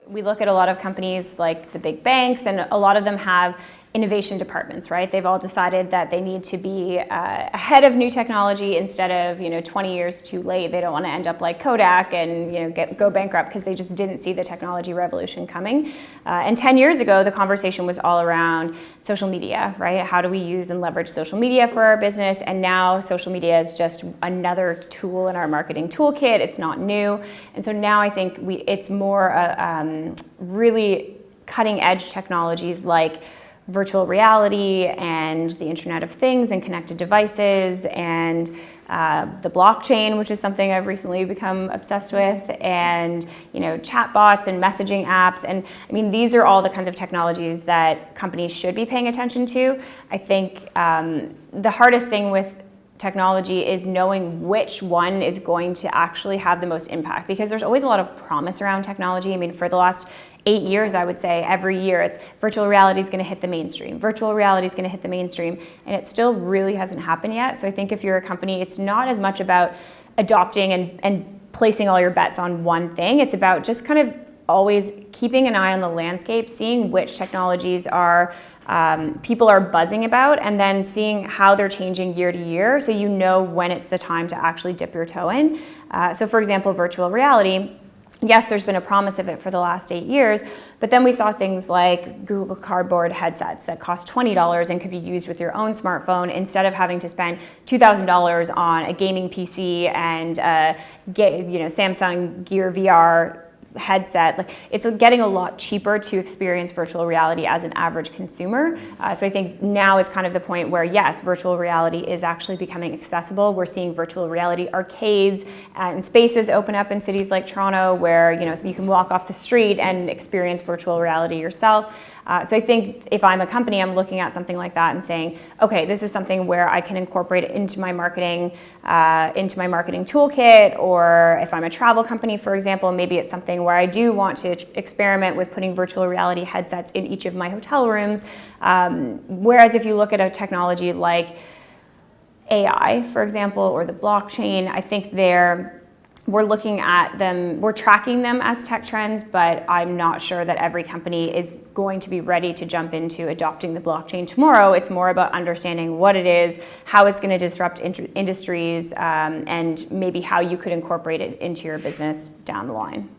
We look at a lot of companies like the big banks, and a lot of them have innovation departments, right? They've all decided that they need to be ahead of new technology instead of 20 years too late. They don't want to end up like Kodak and go bankrupt because they just didn't see the technology revolution coming. And 10 years ago, the conversation was all around social media, right? How do we use and leverage social media for our business? And now social media is just another tool in our marketing toolkit. It's not new. And so now I think it's more really cutting edge technologies like virtual reality and the Internet of Things and connected devices and the blockchain, which is something I've recently become obsessed with, and chatbots and messaging apps. And I mean, these are all the kinds of technologies that companies should be paying attention to. I think the hardest thing with technology is knowing which one is going to actually have the most impact, because there's always a lot of promise around technology. I mean, for the last 8 years, I would say every year it's virtual reality is going to hit the mainstream. Virtual reality is going to hit the mainstream, and it still really hasn't happened yet. So I think if you're a company, it's not as much about adopting and placing all your bets on one thing. It's about just kind of always keeping an eye on the landscape, seeing which technologies are people are buzzing about, and then seeing how they're changing year to year, so you know when it's the time to actually dip your toe in. So for example, virtual reality. Yes, there's been a promise of it for the last 8 years, but then we saw things like Google Cardboard headsets that cost $20 and could be used with your own smartphone instead of having to spend $2,000 on a gaming PC and Samsung Gear VR headset. Like, it's getting a lot cheaper to experience virtual reality as an average consumer. So I think now is kind of the point where, yes, virtual reality is actually becoming accessible. We're seeing virtual reality arcades and spaces open up in cities like Toronto where so you can walk off the street and experience virtual reality yourself. So I think if I'm a company, I'm looking at something like that and saying, okay, this is something where I can incorporate it into my marketing toolkit. Or if I'm a travel company, for example, maybe it's something where I do want to experiment with putting virtual reality headsets in each of my hotel rooms. Whereas if you look at a technology like AI, for example, or the blockchain, I think we're looking at them, we're tracking them as tech trends, but I'm not sure that every company is going to be ready to jump into adopting the blockchain tomorrow. It's more about understanding what it is, how it's going to disrupt industries, and maybe how you could incorporate it into your business down the line.